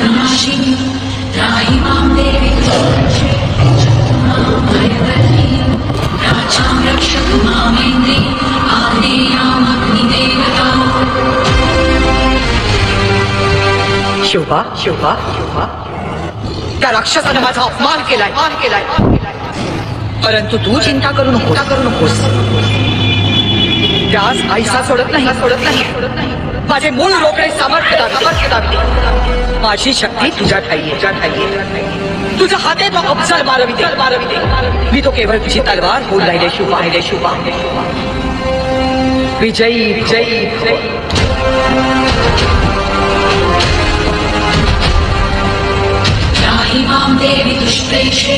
नाशिनी त्राहि मां देवी राजां रक्षतु मामेन्द्रे आग्नेयामग्निदेवता शोभा शोभा शोभा त्या राक्षसानं माझा अपमान केलाय परंतु तू चिंता करू नकोस त्यास आईसा सोडत नाही माझे मूळ रोकडे सामर्थ्य दाबते माझी शक्ती तुझ्या ठाई तुझ्या हाते तो अफजल मारविते मी तो केवळ तुझी तलवार होऊन राहिले शुभा विजयी त्राहि मां देवी दुष्प्रेक्षे